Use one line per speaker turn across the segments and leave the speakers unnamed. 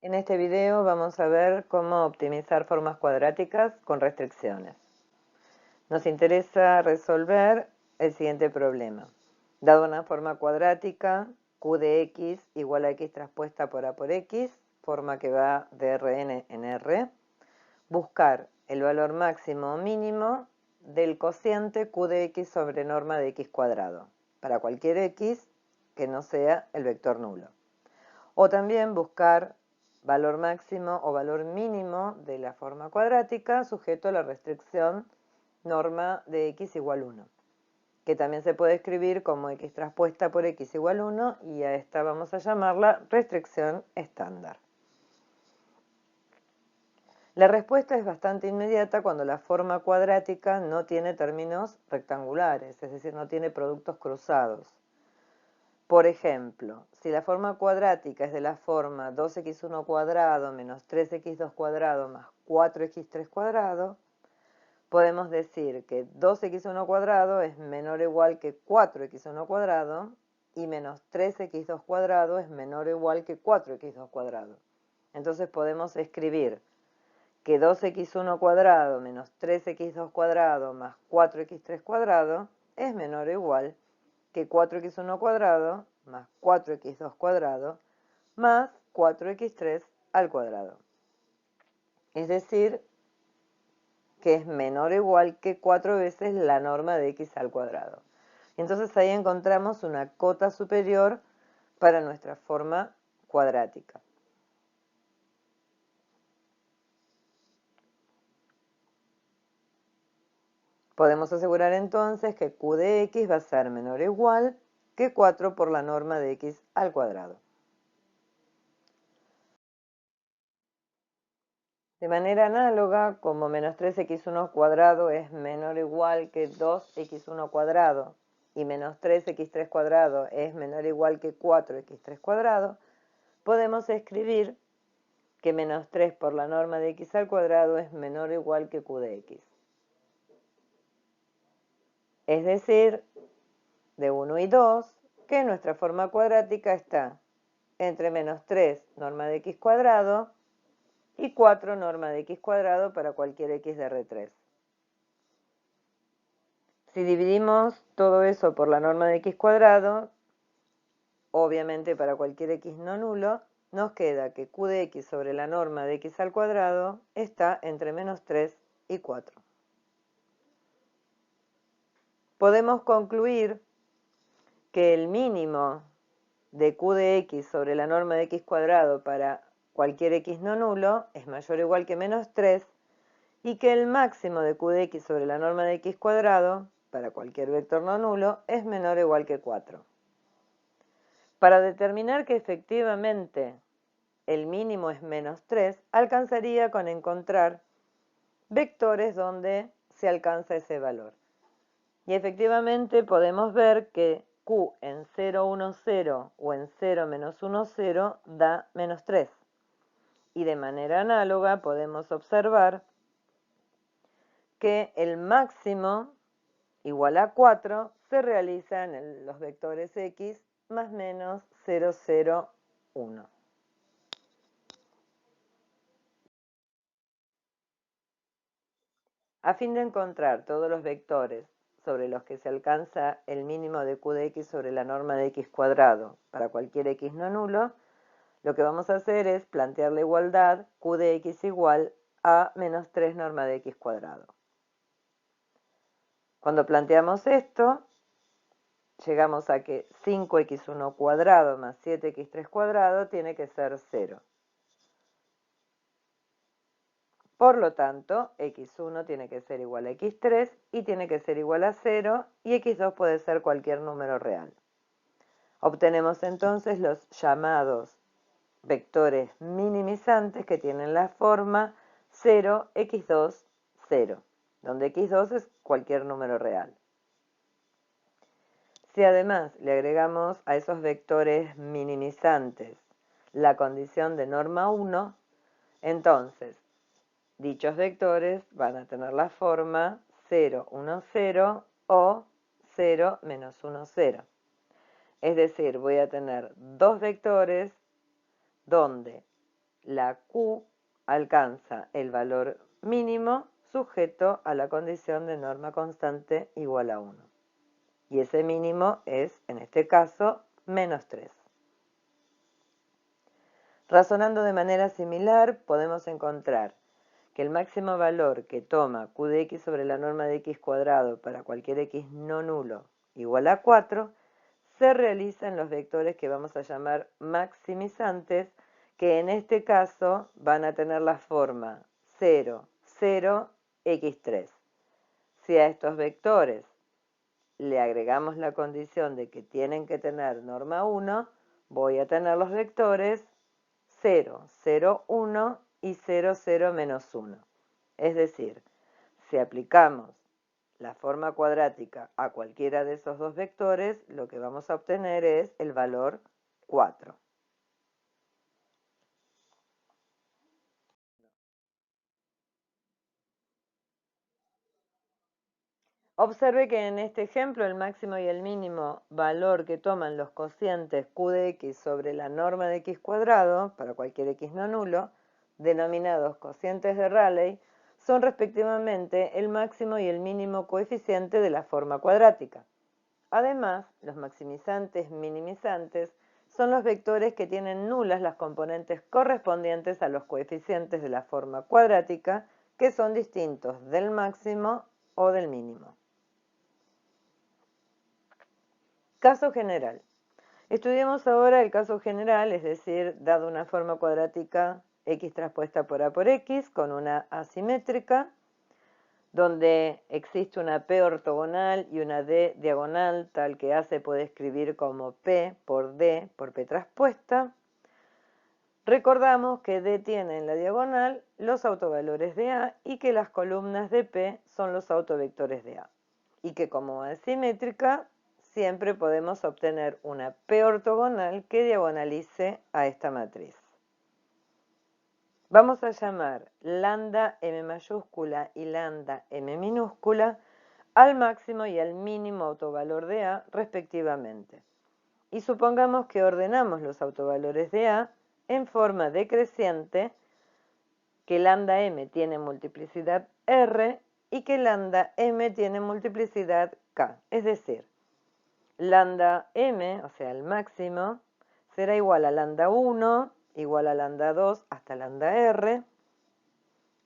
En este video vamos a ver cómo optimizar formas cuadráticas con restricciones. Nos interesa resolver el siguiente problema. Dado una forma cuadrática, q de x igual a x traspuesta por a por x, forma que va de Rn en R, buscar el valor máximo o mínimo del cociente q de x sobre norma de x cuadrado, para cualquier x que no sea el vector nulo. O también buscar valor máximo o valor mínimo de la forma cuadrática sujeto a la restricción norma de x igual 1, que también se puede escribir como x traspuesta por x igual 1 y a esta vamos a llamarla restricción estándar. La respuesta es bastante inmediata cuando la forma cuadrática no tiene términos rectangulares, es decir, no tiene productos cruzados. Por ejemplo, si la forma cuadrática es de la forma 2x1 cuadrado menos 3x2 cuadrado más 4x3 cuadrado, podemos decir que 2x1 cuadrado es menor o igual que 4x1 cuadrado y menos 3x2 cuadrado es menor o igual que 4x2 cuadrado. Entonces podemos escribir que 2x1 cuadrado menos 3x2 cuadrado más 4x3 cuadrado es menor o igual que 4x1 cuadrado más 4x2 cuadrado más 4x3 al cuadrado. Es decir, que es menor o igual que 4 veces la norma de x al cuadrado. Entonces ahí encontramos una cota superior para nuestra forma cuadrática. Podemos asegurar entonces que q de x va a ser menor o igual que 4 por la norma de x al cuadrado. De manera análoga, como menos 3x1 cuadrado es menor o igual que 2x1 cuadrado y menos 3x3 cuadrado es menor o igual que 4x3 cuadrado, podemos escribir que menos 3 por la norma de x al cuadrado es menor o igual que q de x. Es decir, de 1 y 2, que nuestra forma cuadrática está entre menos 3 norma de x cuadrado y 4 norma de x cuadrado para cualquier x de R3. Si dividimos todo eso por la norma de x cuadrado, obviamente para cualquier x no nulo, nos queda que q de x sobre la norma de x al cuadrado está entre menos 3 y 4. Podemos concluir que el mínimo de q de x sobre la norma de x cuadrado para cualquier x no nulo es mayor o igual que menos 3 y que el máximo de q de x sobre la norma de x cuadrado para cualquier vector no nulo es menor o igual que 4. Para determinar que efectivamente el mínimo es menos 3, alcanzaría con encontrar vectores donde se alcanza ese valor. Y efectivamente podemos ver que q en 0, 1, 0 o en 0, menos 1, 0 da menos 3. Y de manera análoga podemos observar que el máximo igual a 4 se realiza en los vectores x más menos 0, 0, 1. A fin de encontrar todos los vectores sobre los que se alcanza el mínimo de q de x sobre la norma de x cuadrado para cualquier x no nulo, lo que vamos a hacer es plantear la igualdad q de x igual a menos 3 norma de x cuadrado. Cuando planteamos esto, llegamos a que 5x1 cuadrado más 7x3 cuadrado tiene que ser 0. Por lo tanto, x1 tiene que ser igual a x3 y tiene que ser igual a 0 y x2 puede ser cualquier número real. Obtenemos entonces los llamados vectores minimizantes que tienen la forma 0, x2, 0, donde x2 es cualquier número real. Si además le agregamos a esos vectores minimizantes la condición de norma 1, entonces dichos vectores van a tener la forma 0, 1, 0 o 0, menos 1, 0. Es decir, voy a tener dos vectores donde la Q alcanza el valor mínimo sujeto a la condición de norma constante igual a 1. Y ese mínimo es, en este caso, menos 3. Razonando de manera similar, podemos encontrar que el máximo valor que toma Q de x sobre la norma de x cuadrado para cualquier x no nulo igual a 4, se realiza en los vectores que vamos a llamar maximizantes, que en este caso van a tener la forma 0, 0, x3. Si a estos vectores le agregamos la condición de que tienen que tener norma 1, voy a tener los vectores 0, 0, 1 y 0, 0, menos 1. Es decir, si aplicamos la forma cuadrática a cualquiera de esos dos vectores, lo que vamos a obtener es el valor 4. Observe que en este ejemplo el máximo y el mínimo valor que toman los cocientes q de x sobre la norma de x cuadrado, para cualquier x no nulo, denominados cocientes de Rayleigh, son respectivamente el máximo y el mínimo coeficiente de la forma cuadrática. Además, los maximizantes minimizantes son los vectores que tienen nulas las componentes correspondientes a los coeficientes de la forma cuadrática, que son distintos del máximo o del mínimo. Caso general. Estudiemos ahora el caso general, es decir, dado una forma cuadrática x traspuesta por a por x con una asimétrica, donde existe una P ortogonal y una D diagonal, tal que A se puede escribir como P por D por P traspuesta. Recordamos que D tiene en la diagonal los autovalores de A y que las columnas de P son los autovectores de A. Y que como asimétrica siempre podemos obtener una P ortogonal que diagonalice a esta matriz. Vamos a llamar lambda m mayúscula y lambda m minúscula al máximo y al mínimo autovalor de A respectivamente. Y supongamos que ordenamos los autovalores de A en forma decreciente, que lambda m tiene multiplicidad R y que lambda m tiene multiplicidad K. Es decir, lambda m, o sea el máximo, será igual a lambda 1, igual a lambda 2 hasta lambda R,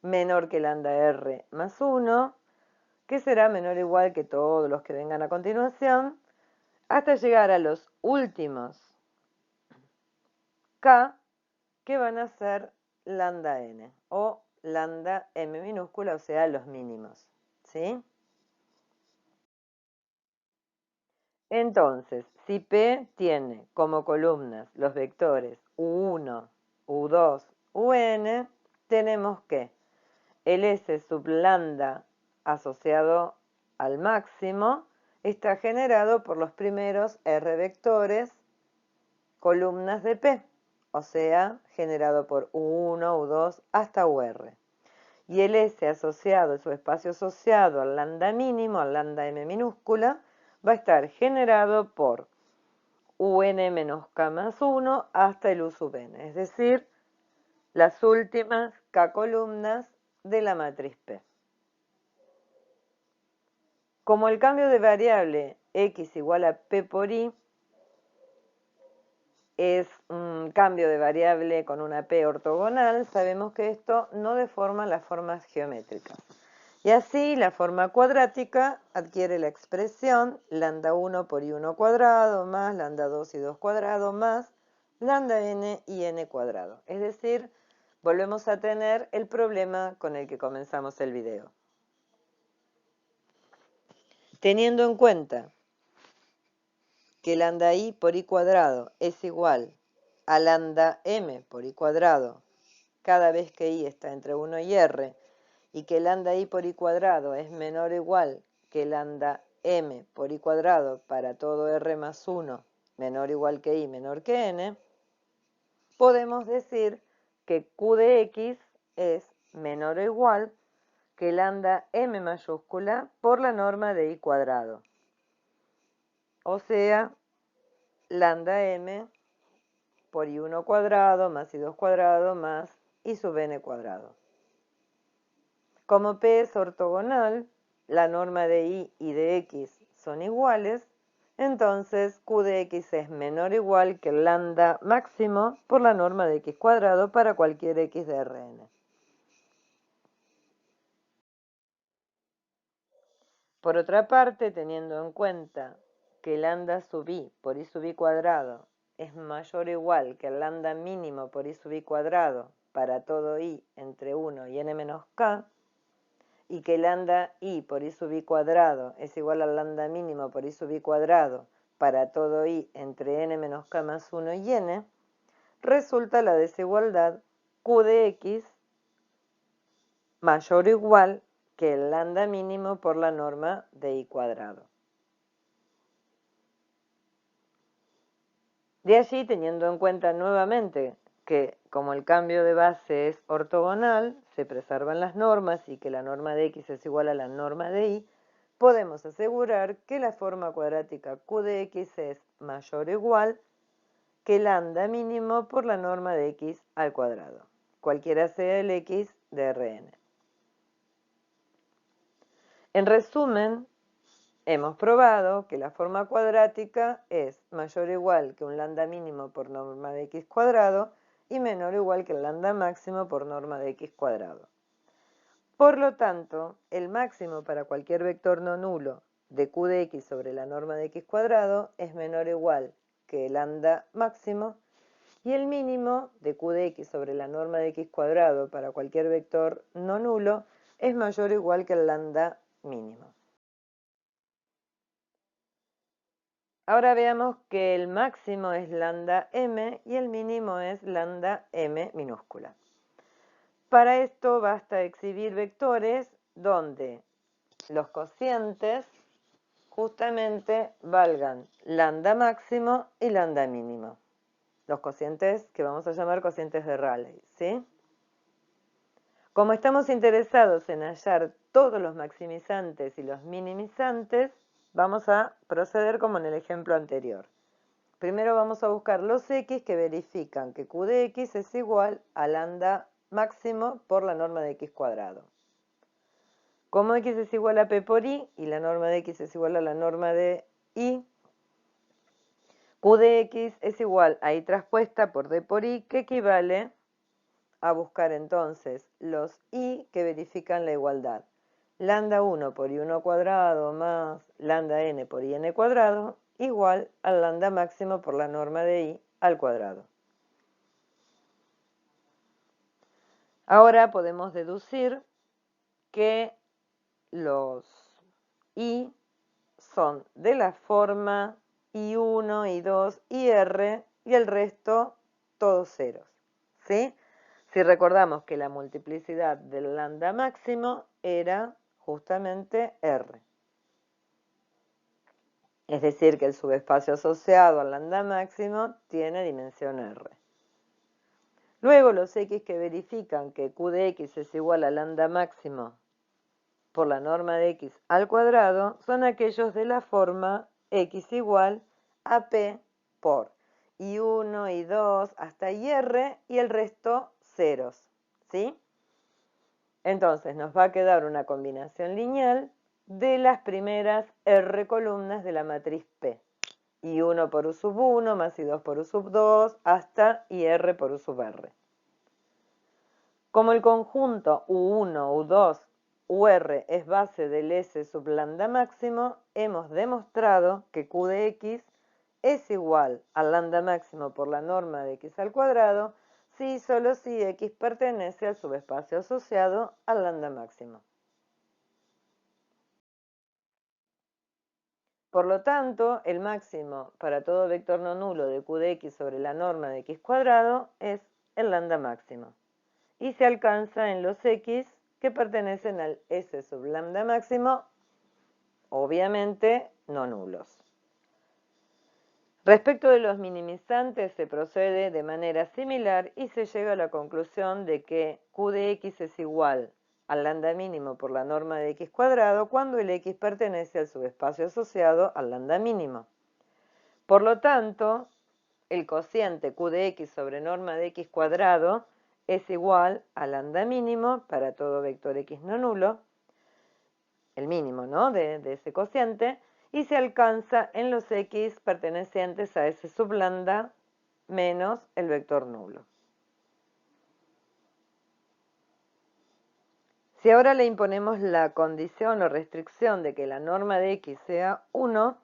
menor que lambda R más 1, que será menor o igual que todos los que vengan a continuación, hasta llegar a los últimos K, que van a ser lambda n, o lambda m minúscula, o sea, los mínimos, ¿sí? Entonces, si P tiene como columnas los vectores U1, U2, UN, tenemos que el S sub lambda asociado al máximo está generado por los primeros R vectores columnas de P, o sea, generado por U1, U2 hasta UR. Y el S asociado, su espacio asociado al lambda mínimo, al lambda m minúscula, va a estar generado por UN menos K más 1 hasta el U sub n, es decir, las últimas K columnas de la matriz P. Como el cambio de variable x igual a P por I es un cambio de variable con una P ortogonal, sabemos que esto no deforma las formas geométricas. Y así la forma cuadrática adquiere la expresión lambda 1 por i1 cuadrado más lambda 2 y 2 cuadrado más lambda n y n cuadrado. Es decir, volvemos a tener el problema con el que comenzamos el video. Teniendo en cuenta que lambda i por i cuadrado es igual a lambda m por i cuadrado cada vez que i está entre 1 y r, y que lambda i por i cuadrado es menor o igual que lambda m por i cuadrado para todo r más 1 menor o igual que i menor que n, podemos decir que q de x es menor o igual que lambda m mayúscula por la norma de i cuadrado. O sea, lambda m por I1 cuadrado más I2 cuadrado más I sub n cuadrado. Como P es ortogonal, la norma de I y de X son iguales, entonces Q de X es menor o igual que el lambda máximo por la norma de X cuadrado para cualquier X de Rn. Por otra parte, teniendo en cuenta que lambda sub I por I sub I cuadrado es mayor o igual que el lambda mínimo por I sub I cuadrado para todo I entre 1 y n menos k, y que lambda I por I sub I cuadrado es igual al lambda mínimo por I sub I cuadrado para todo I entre n menos k más 1 y n, resulta la desigualdad Q de X mayor o igual que el lambda mínimo por la norma de I cuadrado. De allí, teniendo en cuenta nuevamente que como el cambio de base es ortogonal, se preservan las normas y que la norma de X es igual a la norma de Y, podemos asegurar que la forma cuadrática Q de X es mayor o igual que lambda mínimo por la norma de X al cuadrado, cualquiera sea el X de Rn. En resumen, hemos probado que la forma cuadrática es mayor o igual que un lambda mínimo por norma de X cuadrado y menor o igual que el lambda máximo por norma de X cuadrado. Por lo tanto, el máximo para cualquier vector no nulo de Q de X sobre la norma de X cuadrado es menor o igual que el lambda máximo, y el mínimo de Q de X sobre la norma de X cuadrado para cualquier vector no nulo es mayor o igual que el lambda mínimo. Ahora veamos que el máximo es lambda m y el mínimo es lambda m minúscula. Para esto basta exhibir vectores donde los cocientes justamente valgan lambda máximo y lambda mínimo. Los cocientes que vamos a llamar cocientes de Rayleigh, ¿sí? Como estamos interesados en hallar todos los maximizantes y los minimizantes, vamos a proceder como en el ejemplo anterior. Primero vamos a buscar los X que verifican que Q de X es igual a lambda máximo por la norma de X cuadrado. Como X es igual a P por I y la norma de X es igual a la norma de Y, Q de X es igual a I traspuesta por D por I, que equivale a buscar entonces los I que verifican la igualdad. Lambda 1 por I1 cuadrado más lambda n por IN cuadrado igual al lambda máximo por la norma de I al cuadrado. Ahora podemos deducir que los I son de la forma I1, I2, IR y el resto todos ceros, ¿sí? Si recordamos que la multiplicidad del lambda máximo era justamente R. Es decir, que el subespacio asociado al lambda máximo tiene dimensión R. Luego los X que verifican que Q de X es igual a lambda máximo por la norma de X al cuadrado son aquellos de la forma X igual a P por I1, I2 hasta IR y el resto ceros, ¿sí? Entonces nos va a quedar una combinación lineal de las primeras R columnas de la matriz P. I1 por U sub 1 más I2 por U sub 2 hasta IR por U sub R. Como el conjunto U1, U2, UR es base del S sub lambda máximo, hemos demostrado que Q de X es igual al lambda máximo por la norma de X al cuadrado si y solo si X pertenece al subespacio asociado al lambda máximo. Por lo tanto, el máximo para todo vector no nulo de Q de X sobre la norma de X cuadrado es el lambda máximo y se alcanza en los X que pertenecen al S sub lambda máximo, obviamente no nulos. Respecto de los minimizantes se procede de manera similar y se llega a la conclusión de que Q de X es igual al lambda mínimo por la norma de X cuadrado cuando el X pertenece al subespacio asociado al lambda mínimo. Por lo tanto, el cociente q de x sobre norma de x cuadrado es igual al lambda mínimo para todo vector x no nulo, el mínimo, ¿no?, de ese cociente, y se alcanza en los x pertenecientes a ese sublambda menos el vector nulo. Si ahora le imponemos la condición o restricción de que la norma de x sea 1,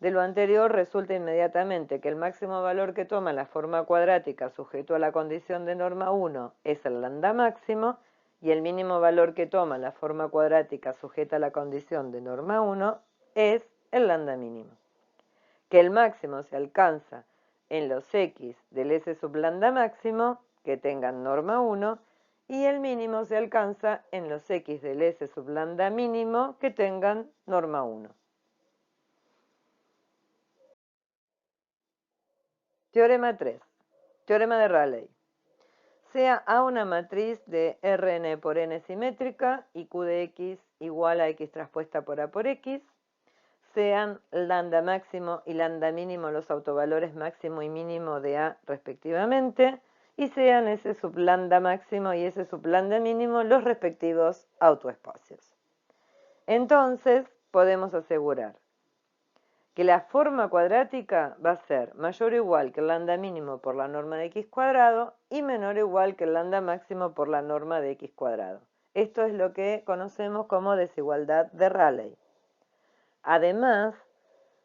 de lo anterior resulta inmediatamente que el máximo valor que toma la forma cuadrática sujeto a la condición de norma 1 es el lambda máximo, y el mínimo valor que toma la forma cuadrática sujeta a la condición de norma 1 es el lambda mínimo. Que el máximo se alcanza en los x del S sub lambda máximo que tengan norma 1, y el mínimo se alcanza en los x del S sub lambda mínimo que tengan norma 1. Teorema 3. Teorema de Rayleigh. Sea A una matriz de Rn por n simétrica y Q de x igual a x traspuesta por A por x, sean lambda máximo y lambda mínimo los autovalores máximo y mínimo de A respectivamente, y sean S sub lambda máximo y S sub lambda mínimo los respectivos autoespacios. Entonces, podemos asegurar que la forma cuadrática va a ser mayor o igual que el lambda mínimo por la norma de x cuadrado y menor o igual que el lambda máximo por la norma de x cuadrado. Esto es lo que conocemos como desigualdad de Rayleigh. Además,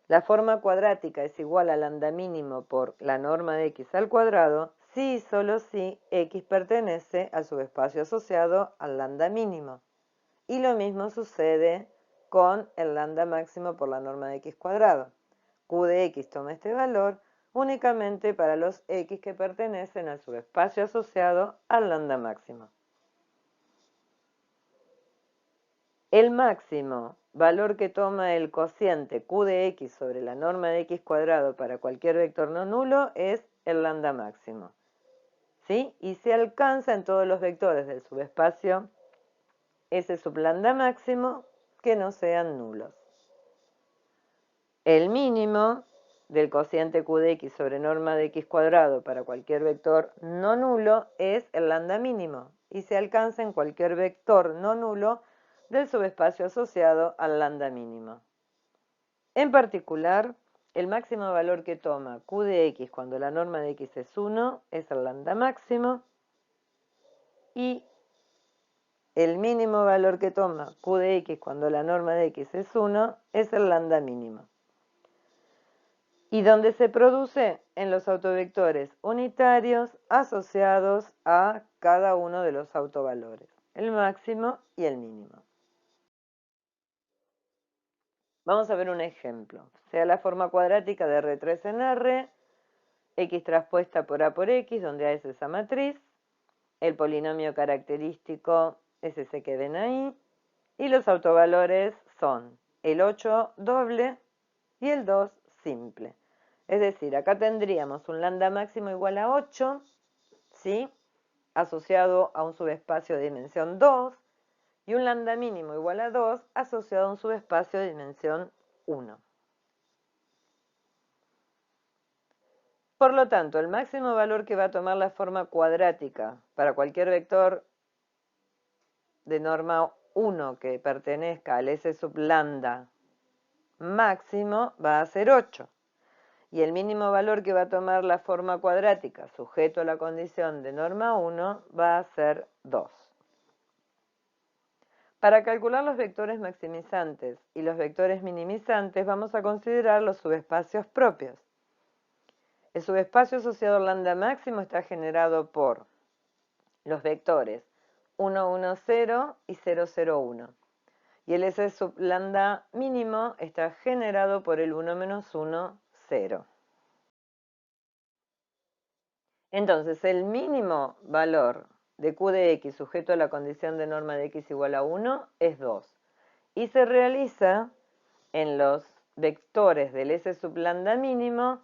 la forma cuadrática es igual al lambda mínimo por la norma de x al cuadrado si y solo si x pertenece al subespacio asociado al lambda mínimo. Y lo mismo sucede con el lambda máximo por la norma de x cuadrado. Q de x toma este valor únicamente para los x que pertenecen al subespacio asociado al lambda máximo. El máximo valor que toma el cociente q de x sobre la norma de x cuadrado para cualquier vector no nulo es el lambda máximo, ¿sí? Y se alcanza en todos los vectores del subespacio S sub lambda máximo que no sean nulos. El mínimo del cociente q de x sobre norma de x cuadrado para cualquier vector no nulo es el lambda mínimo y se alcanza en cualquier vector no nulo del subespacio asociado al lambda mínimo. En particular, el máximo valor que toma q de x cuando la norma de x es 1 es el lambda máximo, y el mínimo valor que toma q de x cuando la norma de x es 1 es el lambda mínimo. ¿Y dónde se produce? En los autovectores unitarios asociados a cada uno de los autovalores, el máximo y el mínimo. Vamos a ver un ejemplo. Sea la forma cuadrática de R3 en R, x traspuesta por A por x, donde A es esa matriz, el polinomio característico es ese que ven ahí, y los autovalores son el 8 doble y el 2 simple. Es decir, acá tendríamos un lambda máximo igual a 8, ¿sí?, asociado a un subespacio de dimensión 2, y un lambda mínimo igual a 2 asociado a un subespacio de dimensión 1. Por lo tanto, el máximo valor que va a tomar la forma cuadrática para cualquier vector de norma 1 que pertenezca al S sub lambda máximo va a ser 8. Y el mínimo valor que va a tomar la forma cuadrática sujeto a la condición de norma 1 va a ser 2. Para calcular los vectores maximizantes y los vectores minimizantes vamos a considerar los subespacios propios. El subespacio asociado al lambda máximo está generado por los vectores 1, 1, 0 y 0, 0, 1. Y el S sub lambda mínimo está generado por el 1 menos 1, 0. Entonces, el mínimo valor de q de x sujeto a la condición de norma de x igual a 1 es 2. Y se realiza en los vectores del S sub lambda mínimo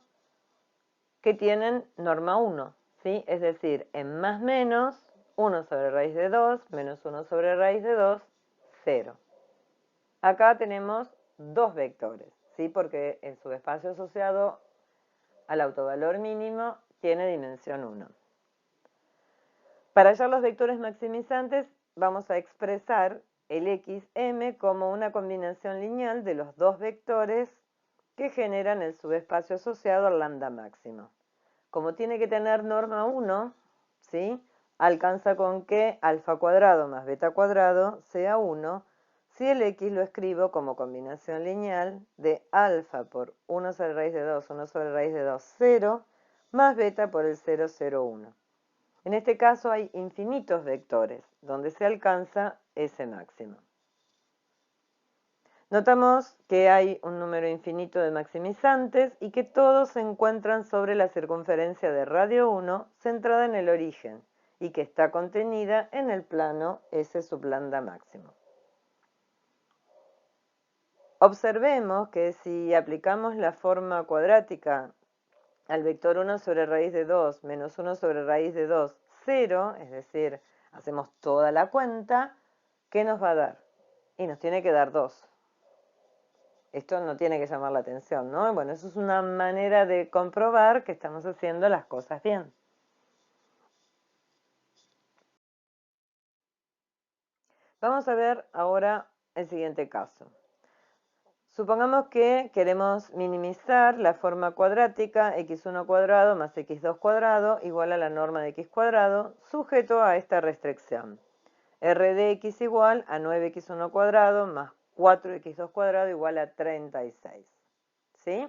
que tienen norma 1, ¿sí? Es decir, en más menos, 1 sobre raíz de 2, menos 1 sobre raíz de 2, 0. Acá tenemos dos vectores, ¿sí? Porque el subespacio asociado al autovalor mínimo tiene dimensión 1. Para hallar los vectores maximizantes vamos a expresar el xm como una combinación lineal de los dos vectores que generan el subespacio asociado al lambda máximo. Como tiene que tener norma 1, ¿sí?, alcanza con que alfa cuadrado más beta cuadrado sea 1 si el x lo escribo como combinación lineal de alfa por 1 sobre raíz de 2, 1 sobre raíz de 2, 0, más beta por el 0, 0, 1. En este caso hay infinitos vectores, donde se alcanza ese máximo. Notamos que hay un número infinito de maximizantes y que todos se encuentran sobre la circunferencia de radio 1 centrada en el origen y que está contenida en el plano S sub lambda máximo. Observemos que si aplicamos la forma cuadrática al vector 1 sobre raíz de 2 menos 1 sobre raíz de 2, 0, es decir, hacemos toda la cuenta, ¿qué nos va a dar? Y nos tiene que dar 2. Esto no tiene que llamar la atención, ¿no? Bueno, eso es una manera de comprobar que estamos haciendo las cosas bien. Vamos a ver ahora el siguiente caso. Supongamos que queremos minimizar la forma cuadrática x1 cuadrado más x2 cuadrado igual a la norma de x cuadrado sujeto a esta restricción. R de x igual a 9x1 cuadrado más 4x2 cuadrado igual a 36. ¿Sí?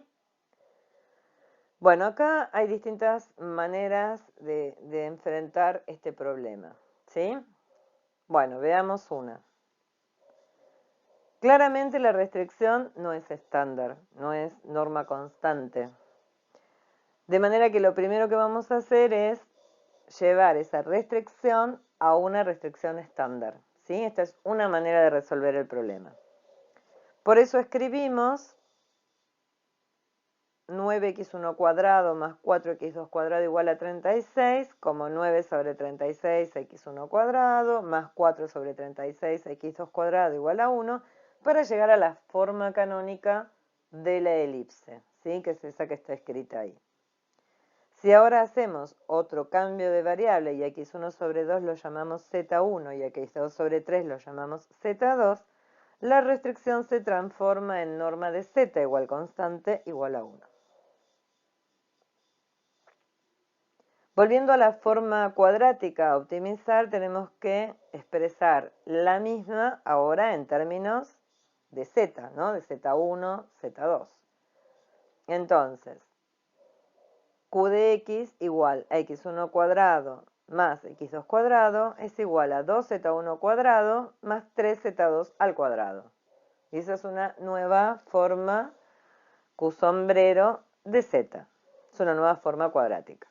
Bueno, acá hay distintas maneras de enfrentar este problema. ¿Sí? Bueno, veamos una. Claramente la restricción no es estándar, no es norma constante. De manera que lo primero que vamos a hacer es llevar esa restricción a una restricción estándar. ¿Sí? Esta es una manera de resolver el problema. Por eso escribimos 9x1 cuadrado más 4x2 cuadrado igual a 36, como 9 sobre 36 x1 cuadrado más 4 sobre 36 x2 cuadrado igual a 1, para llegar a la forma canónica de la elipse, ¿sí?, que es esa que está escrita ahí. Si ahora hacemos otro cambio de variable y x1 sobre 2 lo llamamos z1 y x2 sobre 3 lo llamamos z2, la restricción se transforma en norma de z igual constante igual a 1. Volviendo a la forma cuadrática a optimizar, tenemos que expresar la misma ahora en términos de z, ¿no? De z1, z2. Entonces, q de x igual a x1 cuadrado más x2 cuadrado es igual a 2z1 cuadrado más 3z2 al cuadrado. Y esa es una nueva forma q sombrero de z. Es una nueva forma cuadrática.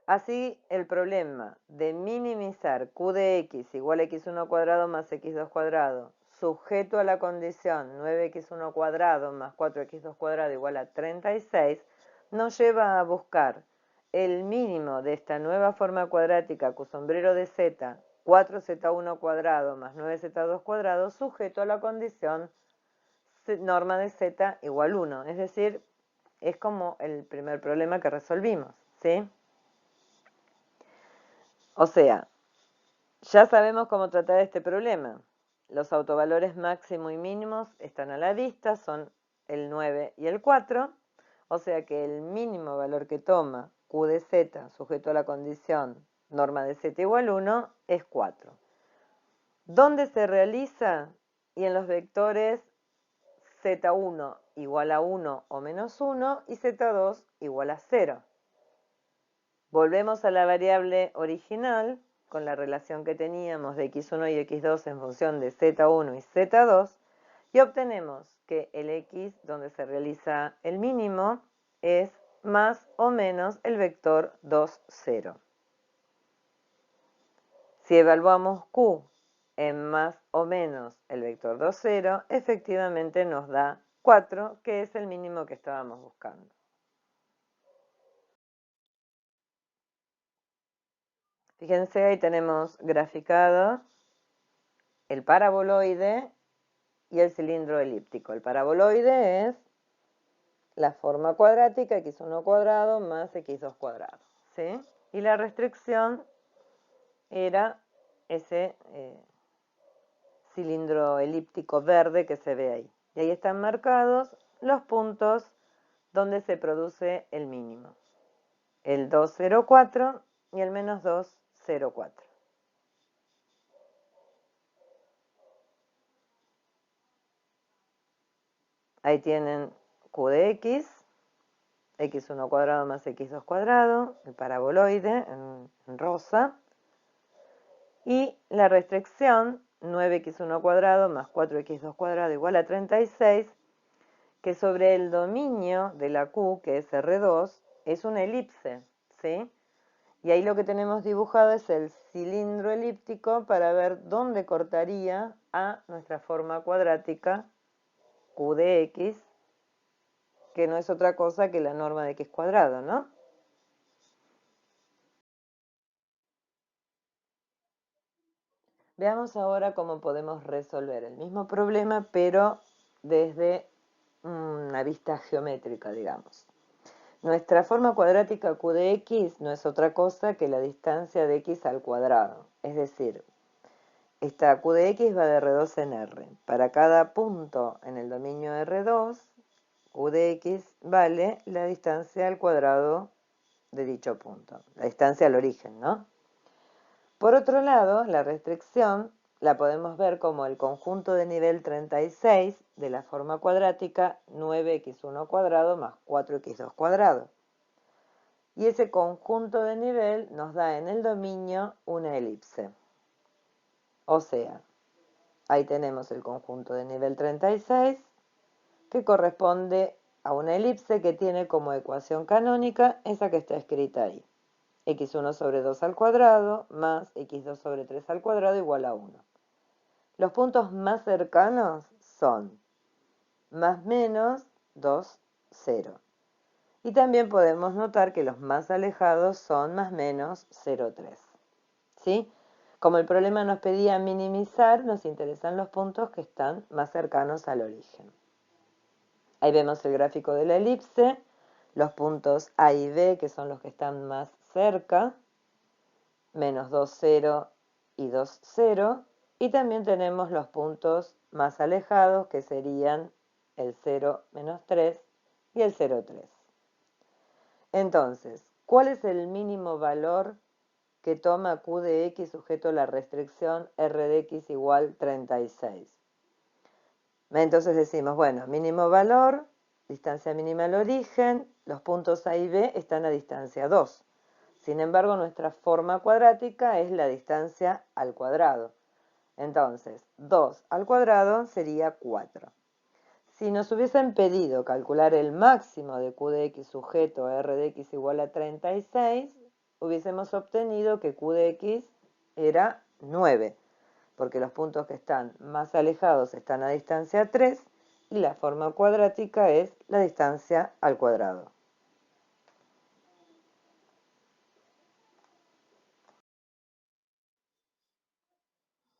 Así, el problema de minimizar q de x igual a x1 cuadrado más x2 cuadrado, sujeto a la condición 9x1 cuadrado más 4x2 cuadrado igual a 36, nos lleva a buscar el mínimo de esta nueva forma cuadrática q sombrero de z, 4z1 cuadrado más 9z2 cuadrado, sujeto a la condición norma de z igual 1. Es decir, es como el primer problema que resolvimos, ¿sí? O sea, ya sabemos cómo tratar este problema. Los autovalores máximo y mínimos están a la vista, son el 9 y el 4, o sea que el mínimo valor que toma q de z sujeto a la condición norma de z igual 1 es 4. ¿Dónde se realiza? Y en los vectores z1 igual a 1 o menos 1 y z2 igual a 0. Volvemos a la variable original con la relación que teníamos de x1 y x2 en función de z1 y z2 y obtenemos que el x donde se realiza el mínimo es más o menos el vector 2, 0. Si evaluamos q en más o menos el vector 2, 0, efectivamente nos da 4, que es el mínimo que estábamos buscando. Fíjense, ahí tenemos graficado el paraboloide y el cilindro elíptico. El paraboloide es la forma cuadrática x1 cuadrado más x2 cuadrado, ¿sí? Y la restricción era ese cilindro elíptico verde que se ve ahí. Y ahí están marcados los puntos donde se produce el mínimo. El 2,04 y el menos 2,04. Ahí tienen Q de x, x1 cuadrado más x2 cuadrado, el paraboloide en rosa, y la restricción 9x1 cuadrado más 4x2 cuadrado igual a 36, que sobre el dominio de la Q, que es R2, es una elipse, ¿sí? Y ahí lo que tenemos dibujado es el cilindro elíptico para ver dónde cortaría a nuestra forma cuadrática Q de x, que no es otra cosa que la norma de x cuadrado, ¿no? Veamos ahora cómo podemos resolver el mismo problema, pero desde una vista geométrica, digamos. Nuestra forma cuadrática Q de x no es otra cosa que la distancia de x al cuadrado. Es decir, esta Q de x va de R2 en R. Para cada punto en el dominio R2, Q de x vale la distancia al cuadrado de dicho punto. La distancia al origen, ¿no? Por otro lado, la restricción la podemos ver como el conjunto de nivel 36 de la forma cuadrática 9x1 cuadrado más 4x2 cuadrado. Y ese conjunto de nivel nos da en el dominio una elipse. O sea, ahí tenemos el conjunto de nivel 36 que corresponde a una elipse que tiene como ecuación canónica esa que está escrita ahí. X1 sobre 2 al cuadrado más X2 sobre 3 al cuadrado igual a 1. Los puntos más cercanos son más menos 2, 0. Y también podemos notar que los más alejados son más menos 0,3. ¿Sí? Como el problema nos pedía minimizar, nos interesan los puntos que están más cercanos al origen. Ahí vemos el gráfico de la elipse, los puntos A y B, que son los que están más cerca, menos 2, 0 y 2, 0. Y también tenemos los puntos más alejados, que serían el 0, menos 3 y el 0, 3. Entonces, ¿cuál es el mínimo valor que toma Q de x sujeto a la restricción R de x igual 36? Entonces decimos, bueno, mínimo valor, distancia mínima al origen, los puntos A y B están a distancia 2. Sin embargo, nuestra forma cuadrática es la distancia al cuadrado. Entonces, 2 al cuadrado sería 4. Si nos hubiesen pedido calcular el máximo de Q de x sujeto a R de x igual a 36, hubiésemos obtenido que Q de x era 9, porque los puntos que están más alejados están a distancia 3 y la forma cuadrática es la distancia al cuadrado.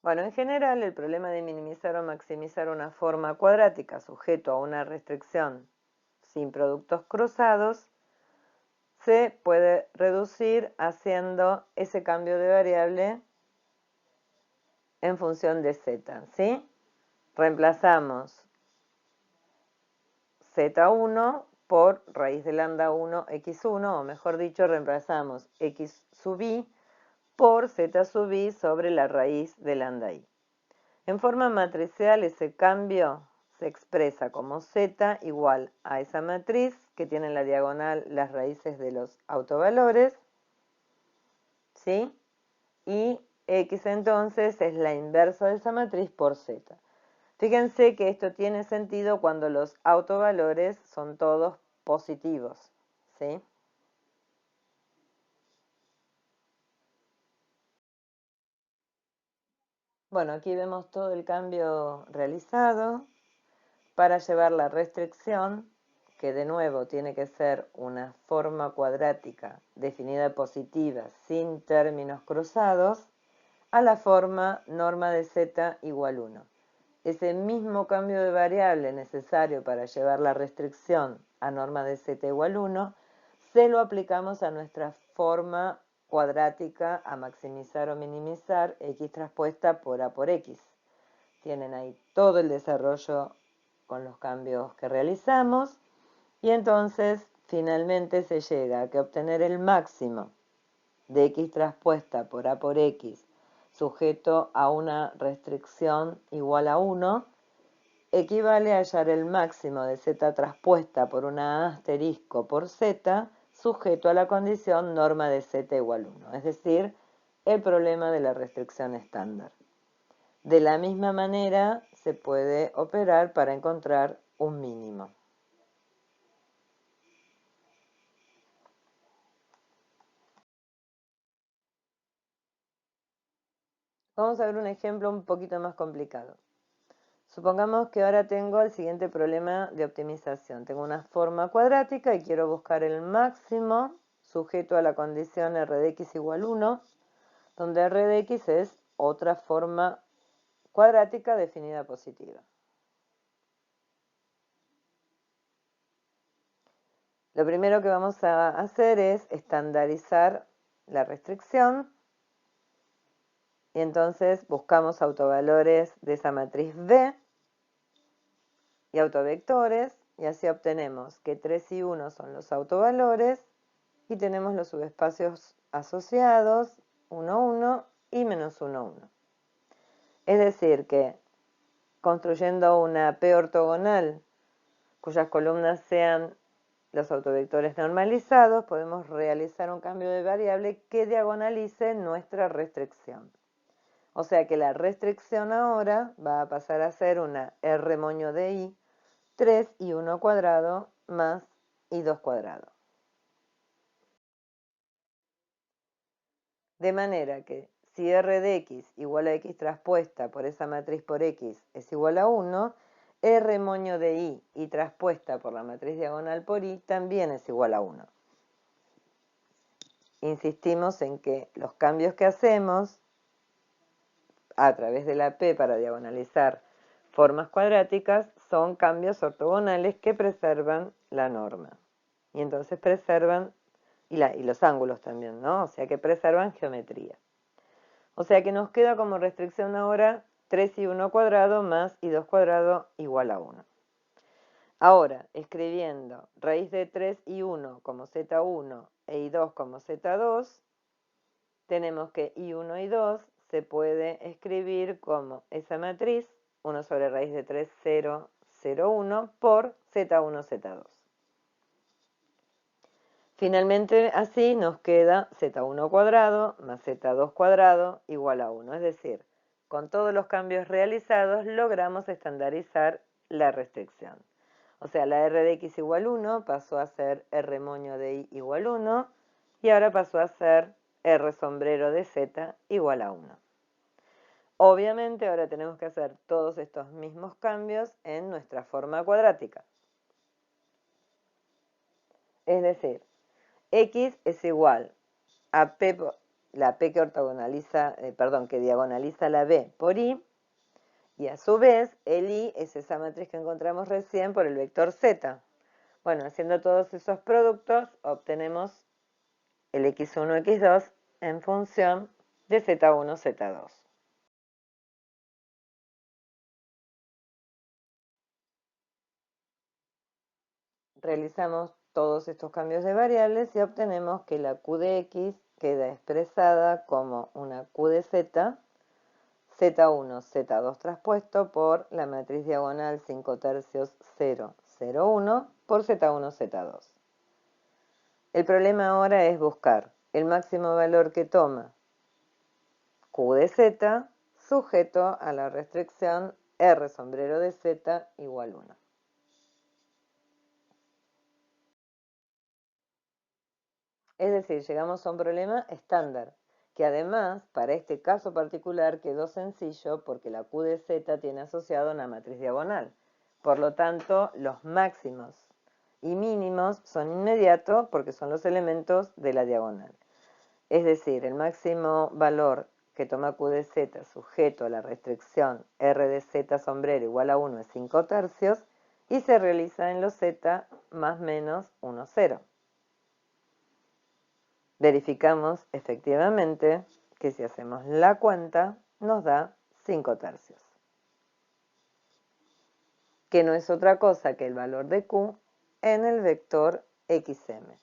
Bueno, en general, el problema de minimizar o maximizar una forma cuadrática sujeto a una restricción sin productos cruzados se puede reducir haciendo ese cambio de variable en función de z, ¿sí? Reemplazamos z1 por raíz de lambda 1 x1, o mejor dicho, reemplazamos x sub i por z sub i sobre la raíz de lambda i. En forma matricial, ese cambio se expresa como z igual a esa matriz que tiene en la diagonal las raíces de los autovalores, ¿sí? Y x entonces es la inversa de esa matriz por z. Fíjense que esto tiene sentido cuando los autovalores son todos positivos, ¿sí? Bueno, aquí vemos todo el cambio realizado para llevar la restricción, que de nuevo tiene que ser una forma cuadrática definida positiva sin términos cruzados, a la forma norma de z igual 1. ese mismo cambio de variable necesario para llevar la restricción a norma de z igual 1, se lo aplicamos a nuestra forma cuadrática a maximizar o minimizar x traspuesta por a por x. Tienen ahí todo el desarrollo con los cambios que realizamos y entonces finalmente se llega a que obtener el máximo de x traspuesta por a por x sujeto a una restricción igual a 1 equivale a hallar el máximo de z traspuesta por una a asterisco por z sujeto a la condición norma de z igual 1, es decir, el problema de la restricción estándar. De la misma manera se puede operar para encontrar un mínimo. Vamos a ver un ejemplo un poquito más complicado. Supongamos que ahora tengo el siguiente problema de optimización. Tengo una forma cuadrática y quiero buscar el máximo sujeto a la condición r de x igual 1, donde r de x es otra forma cuadrática definida positiva. Lo primero que vamos a hacer es estandarizar la restricción y entonces buscamos autovalores de esa matriz B y autovectores y así obtenemos que 3 y 1 son los autovalores y tenemos los subespacios asociados 1, 1 y menos 1, 1. Es decir que construyendo una P ortogonal cuyas columnas sean los autovectores normalizados, podemos realizar un cambio de variable que diagonalice nuestra restricción. O sea que la restricción ahora va a pasar a ser una R moño de I, 3 y 1 cuadrado más I2 cuadrado. De manera que si R de x igual a x traspuesta por esa matriz por x es igual a 1, R moño de y traspuesta por la matriz diagonal por y también es igual a 1. Insistimos en que los cambios que hacemos a través de la P para diagonalizar formas cuadráticas son cambios ortogonales que preservan la norma. Y entonces preservan, y los ángulos también, ¿no? O sea que preservan geometría. O sea que nos queda como restricción ahora 3 y 1 cuadrado más y 2 cuadrado igual a 1. Ahora, escribiendo raíz de 3 y 1 como z1 e y2 como z2, tenemos que y1 y 2 se puede escribir como esa matriz, 1 sobre raíz de 3, 0, 0, 1, por z1, z2. Finalmente, así nos queda z1 cuadrado más z2 cuadrado igual a 1. Es decir, con todos los cambios realizados logramos estandarizar la restricción. O sea, la r de x igual 1 pasó a ser r moño de y igual 1 y ahora pasó a ser r sombrero de z igual a 1. Obviamente ahora tenemos que hacer todos estos mismos cambios en nuestra forma cuadrática. Es decir, x es igual a p, la p que ortogonaliza, que diagonaliza la b por i, y a su vez el i es esa matriz que encontramos recién por el vector z. Bueno, haciendo todos esos productos obtenemos el x1, x2 en función de z1, z2. Realizamos todos estos cambios de variables y obtenemos que la q de x queda expresada como una q de z, z1, z2 traspuesto por la matriz diagonal 5 tercios 0, 0, 1 por z1, z2. El problema ahora es buscar el máximo valor que toma q de z sujeto a la restricción r sombrero de z igual 1. Es decir, llegamos a un problema estándar, que además, para este caso particular, quedó sencillo porque la q de z tiene asociado una matriz diagonal. Por lo tanto, los máximos y mínimos son inmediatos porque son los elementos de la diagonal. Es decir, el máximo valor que toma Q de Z sujeto a la restricción R de Z sombrero igual a 1 es 5/3 y se realiza en los Z más menos 1, 0. Verificamos efectivamente que si hacemos la cuenta nos da 5/3, que no es otra cosa que el valor de Q en el vector XM.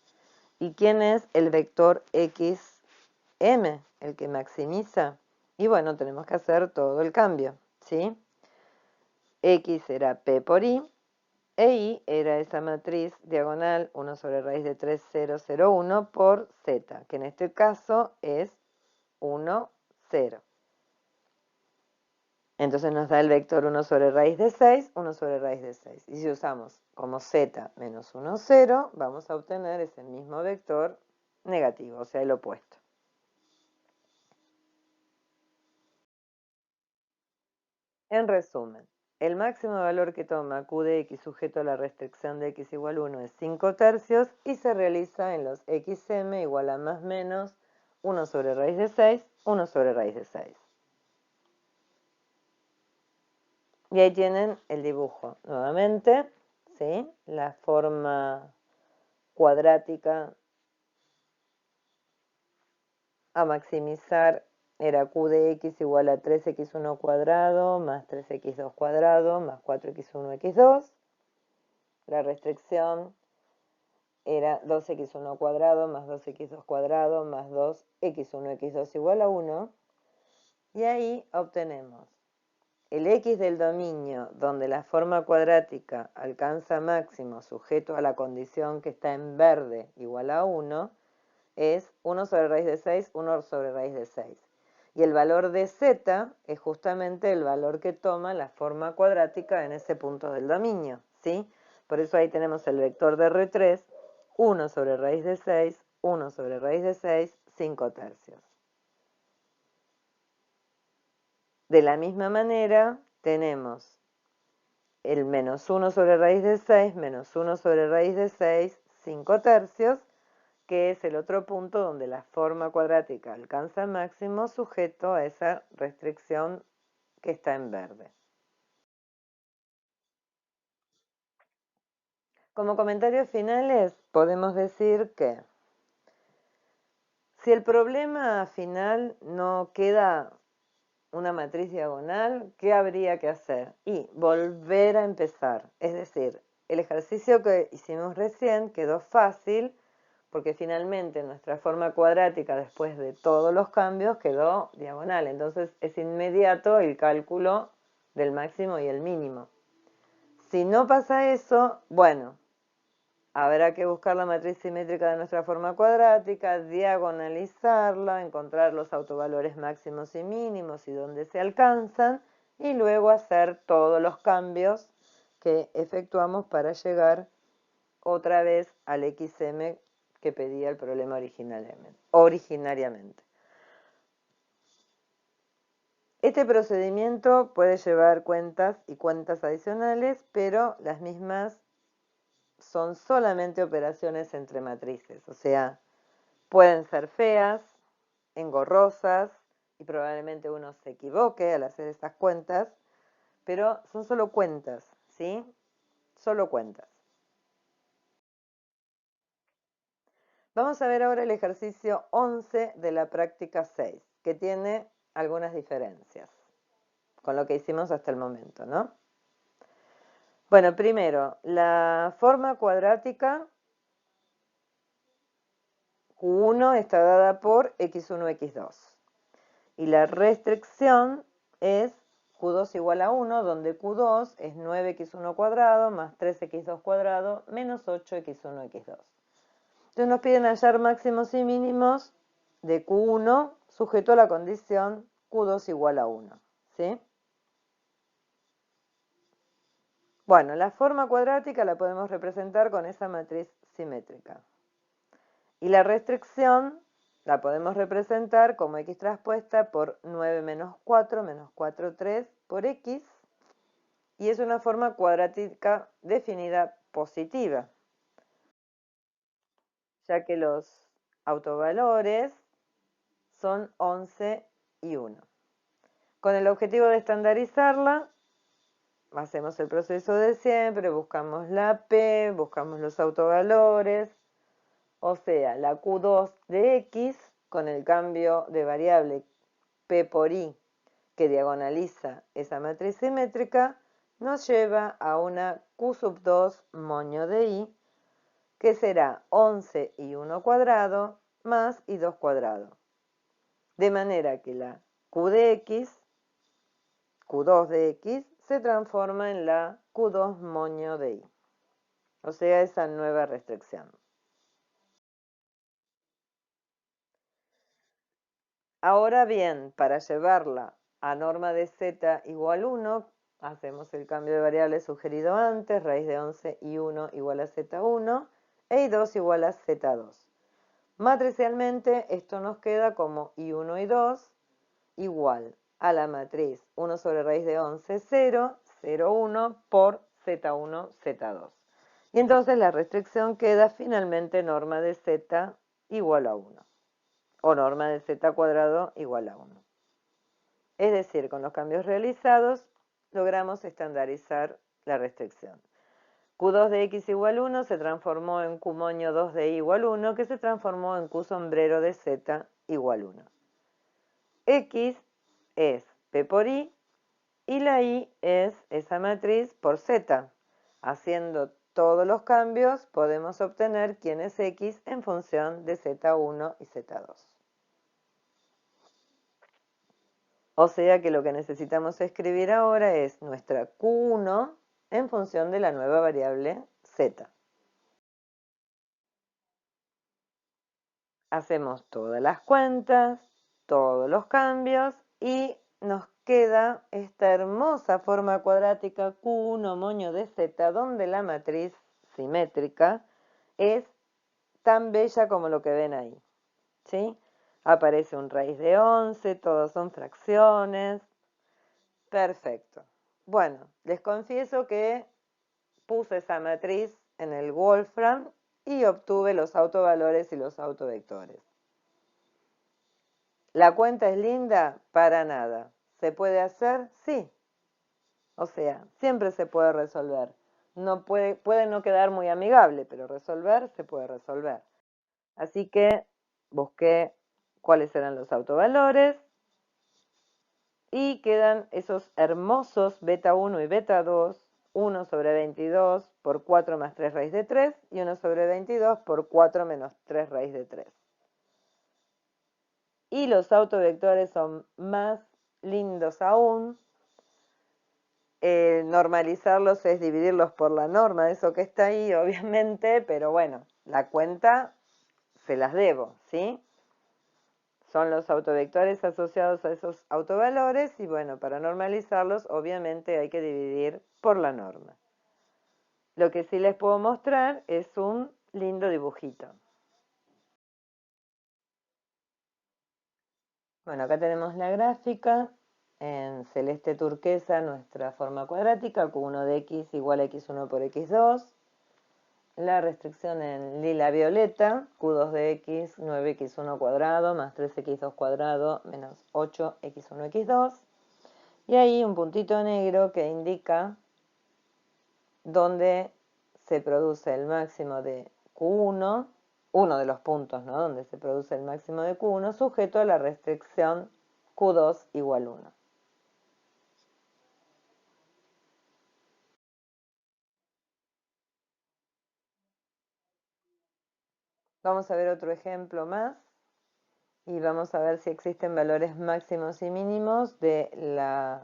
¿Y quién es el vector XM? El que maximiza. Y bueno, tenemos que hacer todo el cambio, ¿sí? X era P por I, e I era esa matriz diagonal 1 sobre raíz de 3, 0, 0, 1 por Z, que en este caso es 1, 0. Entonces nos da el vector 1 sobre raíz de 6, 1 sobre raíz de 6. Y si usamos como Z menos 1, 0, vamos a obtener ese mismo vector negativo, o sea, el opuesto. En resumen, el máximo valor que toma Q de X sujeto a la restricción de X igual 1 es 5/3 y se realiza en los XM igual a más menos 1 sobre raíz de 6, 1 sobre raíz de 6. Y ahí tienen el dibujo nuevamente, ¿sí? La forma cuadrática a maximizar era Q de X igual a 3x1 cuadrado más 3x2 cuadrado más 4x1 x2. La restricción era 2x1 cuadrado más 2x2 cuadrado más 2x1 x2 igual a 1. Y ahí obtenemos el x del dominio donde la forma cuadrática alcanza máximo sujeto a la condición que está en verde igual a 1 es 1 sobre raíz de 6, 1 sobre raíz de 6. Y el valor de z es justamente el valor que toma la forma cuadrática en ese punto del dominio, ¿sí? Por eso ahí tenemos el vector de R3, 1 sobre raíz de 6, 1 sobre raíz de 6, 5/3. De la misma manera, tenemos el menos 1 sobre raíz de 6, menos 1 sobre raíz de 6, 5/3, que es el otro punto donde la forma cuadrática alcanza máximo sujeto a esa restricción que está en verde. Como comentarios finales, podemos decir que si el problema final no queda una matriz diagonal, ¿qué habría que hacer? Y volver a empezar. Es decir, el ejercicio que hicimos recién quedó fácil porque finalmente nuestra forma cuadrática después de todos los cambios quedó diagonal. Entonces es inmediato el cálculo del máximo y el mínimo. Si no pasa eso, bueno, habrá que buscar la matriz simétrica de nuestra forma cuadrática, diagonalizarla, encontrar los autovalores máximos y mínimos y dónde se alcanzan, y luego hacer todos los cambios que efectuamos para llegar otra vez al XM que pedía el problema originariamente. Este procedimiento puede llevar cuentas y cuentas adicionales, pero las mismas son solamente operaciones entre matrices, o sea, pueden ser feas, engorrosas, y probablemente uno se equivoque al hacer estas cuentas, pero son solo cuentas, ¿sí? Solo cuentas. Vamos a ver ahora el ejercicio 11 de la práctica 6, que tiene algunas diferencias con lo que hicimos hasta el momento, ¿no? Bueno, primero, la forma cuadrática Q1 está dada por x1, x2. Y la restricción es Q2 igual a 1, donde Q2 es 9x1 cuadrado más 3x2 cuadrado menos 8x1, x2. Entonces nos piden hallar máximos y mínimos de Q1 sujeto a la condición Q2 igual a 1, ¿sí? Bueno, la forma cuadrática la podemos representar con esa matriz simétrica. Y la restricción la podemos representar como x traspuesta por 9 menos 4 menos 4, 3 por x. Y es una forma cuadrática definida positiva, ya que los autovalores son 11 y 1. Con el objetivo de estandarizarla, hacemos el proceso de siempre, buscamos la P, buscamos los autovalores, o sea, la Q2 de X con el cambio de variable P por I que diagonaliza esa matriz simétrica, nos lleva a una Q sub 2 moño de I, que será 11 y 1 cuadrado más I2 cuadrado. De manera que la Q de X, Q2 de X, se transforma en la Q2 moño de I. O sea, esa nueva restricción. Ahora bien, para llevarla a norma de z igual 1, hacemos el cambio de variable sugerido antes, raíz de 11 y 1 igual a z1 e i2 igual a z2. Matricialmente esto nos queda como i1 y 2 igual a la matriz 1 sobre raíz de 11, 0, 0, 1 por z1, z2. Y entonces la restricción queda finalmente norma de z igual a 1. O norma de z cuadrado igual a 1. Es decir, con los cambios realizados logramos estandarizar la restricción. Q2 de X igual 1 se transformó en Q moño 2 de Y igual 1, que se transformó en Q sombrero de Z igual 1. X es P por I y la Y es esa matriz por Z. Haciendo todos los cambios podemos obtener quién es X en función de Z1 y Z2. O sea que lo que necesitamos escribir ahora es nuestra Q1 en función de la nueva variable Z. Hacemos todas las cuentas, todos los cambios y nos queda esta hermosa forma cuadrática Q1 moño de Z, donde la matriz simétrica es tan bella como lo que ven ahí. ¿Sí? Aparece un raíz de 11, todos son fracciones. Perfecto. Bueno, les confieso que puse esa matriz en el Wolfram y obtuve los autovalores y los autovectores. ¿La cuenta es linda? Para nada. ¿Se puede hacer? Sí. O sea, siempre se puede resolver. No puede no quedar muy amigable, pero resolver se puede resolver. Así que busqué cuáles eran los autovalores y quedan esos hermosos beta 1 y beta 2, 1 sobre 22 por 4 más 3 raíz de 3 y 1 sobre 22 por 4 menos 3 raíz de 3. Y los autovectores son más lindos aún. Normalizarlos es dividirlos por la norma, eso que está ahí, obviamente, pero bueno, la cuenta se las debo, ¿sí? Son los autovectores asociados a esos autovalores y bueno, para normalizarlos obviamente hay que dividir por la norma. Lo que sí les puedo mostrar es un lindo dibujito. Bueno, acá tenemos la gráfica, en celeste turquesa nuestra forma cuadrática, Q1 de X igual a X1 por X2. La restricción en lila violeta, Q2 de X, 9X1 cuadrado más 3X2 cuadrado menos 8X1 X2. Y ahí un puntito negro que indica dónde se produce el máximo de Q1, uno de los puntos, ¿no?, donde se produce el máximo de Q1, sujeto a la restricción Q2 igual 1. Vamos a ver otro ejemplo más y vamos a ver si existen valores máximos y mínimos de la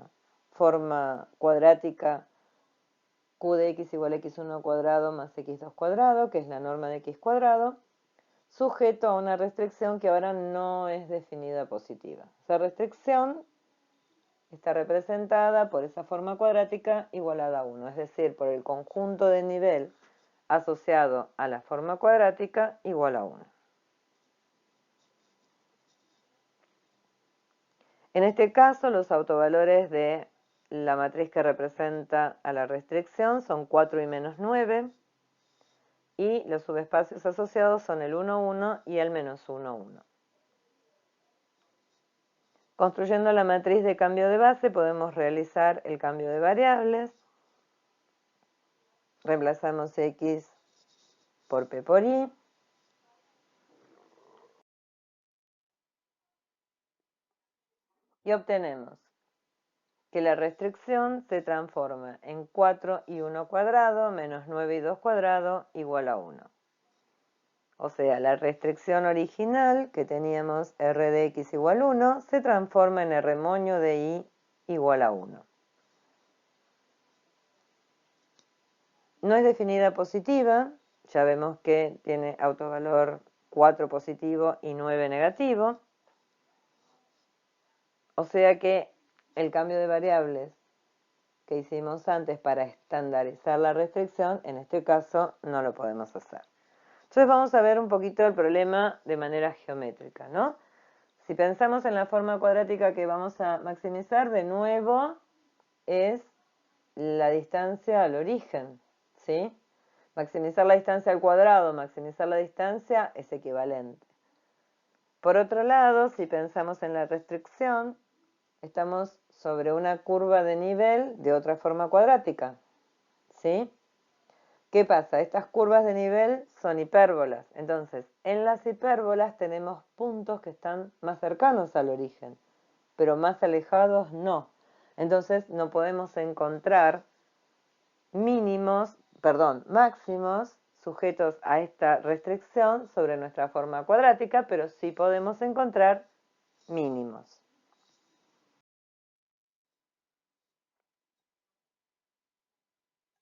forma cuadrática Q de X igual a X1 cuadrado más X2 cuadrado, que es la norma de X cuadrado, sujeto a una restricción que ahora no es definida positiva. Esa restricción está representada por esa forma cuadrática igualada a 1, es decir, por el conjunto de nivel asociado a la forma cuadrática igual a 1. En este caso, los autovalores de la matriz que representa a la restricción son 4 y menos 9, y los subespacios asociados son el 1, 1 y el menos 1, 1. Construyendo la matriz de cambio de base podemos realizar el cambio de variables. Reemplazamos x por p por y. Y obtenemos que la restricción se transforma en 4 y 1 cuadrado menos 9 y 2 cuadrado igual a 1. O sea, la restricción original que teníamos r de x igual 1 se transforma en r moño de y igual a 1. No es definida positiva, ya vemos que tiene autovalor 4 positivo y 9 negativo. O sea que el cambio de variables que hicimos antes para estandarizar la restricción, en este caso no lo podemos hacer. Entonces vamos a ver un poquito el problema de manera geométrica, ¿no? Si pensamos en la forma cuadrática que vamos a maximizar, de nuevo es la distancia al origen, ¿sí? Maximizar la distancia al cuadrado, maximizar la distancia es equivalente. Por otro lado, si pensamos en la restricción, estamos sobre una curva de nivel de otra forma cuadrática, ¿sí? ¿Qué pasa? Estas curvas de nivel son hipérbolas. Entonces, en las hipérbolas tenemos puntos que están más cercanos al origen, pero más alejados no. Entonces, no podemos encontrar máximos sujetos a esta restricción sobre nuestra forma cuadrática, pero sí podemos encontrar mínimos.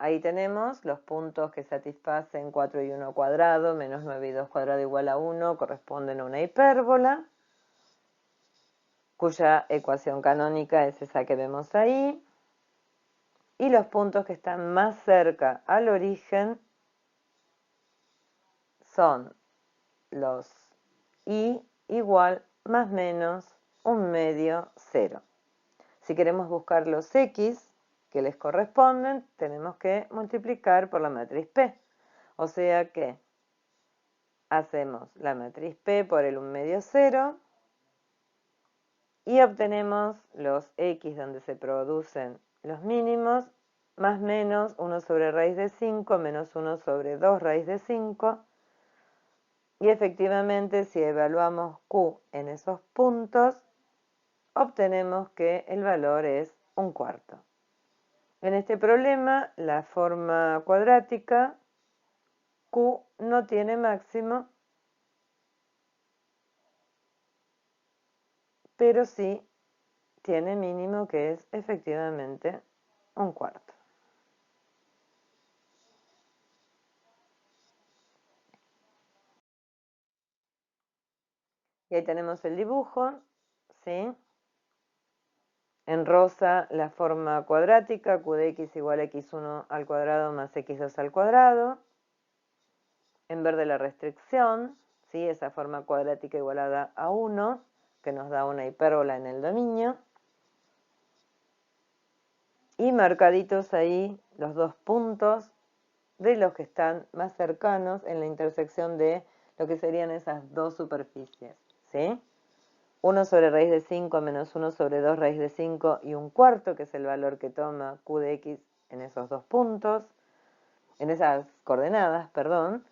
Ahí tenemos los puntos que satisfacen 4 y 1 cuadrado, menos 9 y 2 cuadrado igual a 1, corresponden a una hipérbola, cuya ecuación canónica es esa que vemos ahí. Y los puntos que están más cerca al origen son los y igual más menos 1/2, 0. Si queremos buscar los x que les corresponden, tenemos que multiplicar por la matriz P. O sea que hacemos la matriz P por el 1/2, 0 y obtenemos los x donde se producen los mínimos, más menos 1 sobre raíz de 5 menos 1 sobre 2 raíz de 5. Y efectivamente, si evaluamos q en esos puntos, obtenemos que el valor es 1/4. En este problema, la forma cuadrática q no tiene máximo, pero sí tiene mínimo, que es efectivamente 1/4. Y ahí tenemos el dibujo, ¿sí? En rosa la forma cuadrática, q de x igual a x1 al cuadrado más x2 al cuadrado. En verde la restricción, ¿sí? Esa forma cuadrática igualada a 1, que nos da una hipérbola en el dominio. Y marcaditos ahí los dos puntos de los que están más cercanos en la intersección de lo que serían esas dos superficies, ¿sí? 1 sobre raíz de 5 menos 1 sobre 2 raíz de 5 y 1/4, que es el valor que toma q de x en esos dos puntos, en esas coordenadas, perdón.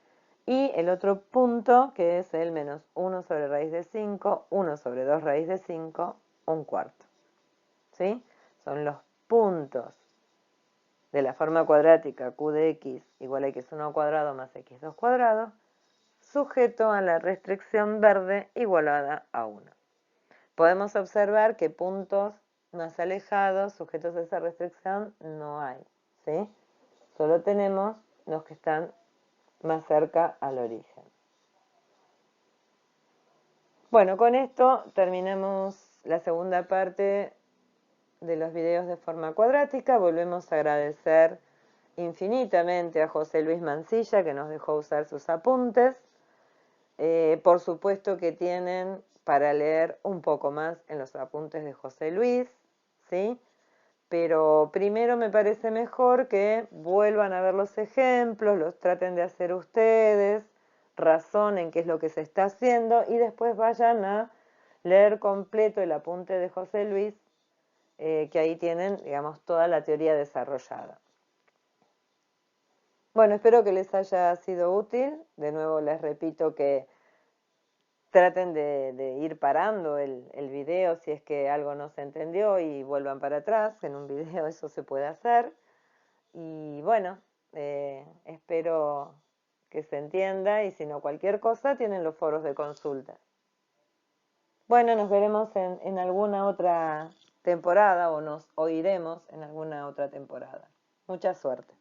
Y el otro punto, que es el menos 1 sobre raíz de 5, 1 sobre 2 raíz de 5, 1/4. ¿Sí? Son los puntos de la forma cuadrática q de x igual a x1 al cuadrado más x2 cuadrado, sujeto a la restricción verde igualada a 1. Podemos observar que puntos más alejados, sujetos a esa restricción, no hay, ¿sí? Solo tenemos los que están más cerca al origen. Bueno, con esto terminamos la segunda parte de los videos de forma cuadrática. Volvemos a agradecer infinitamente a José Luis Mancilla, que nos dejó usar sus apuntes. Por supuesto que tienen para leer un poco más en los apuntes de José Luis, ¿sí? Pero primero me parece mejor que vuelvan a ver los ejemplos, los traten de hacer ustedes, razonen qué es lo que se está haciendo y después vayan a leer completo el apunte de José Luis, que ahí tienen, digamos, toda la teoría desarrollada. Bueno, espero que les haya sido útil. De nuevo les repito que traten de ir parando el video si es que algo no se entendió y vuelvan para atrás. En un video eso se puede hacer. Y bueno, espero que se entienda y si no cualquier cosa tienen los foros de consulta. Bueno, nos veremos en alguna otra temporada o nos oiremos en alguna otra temporada. Mucha suerte.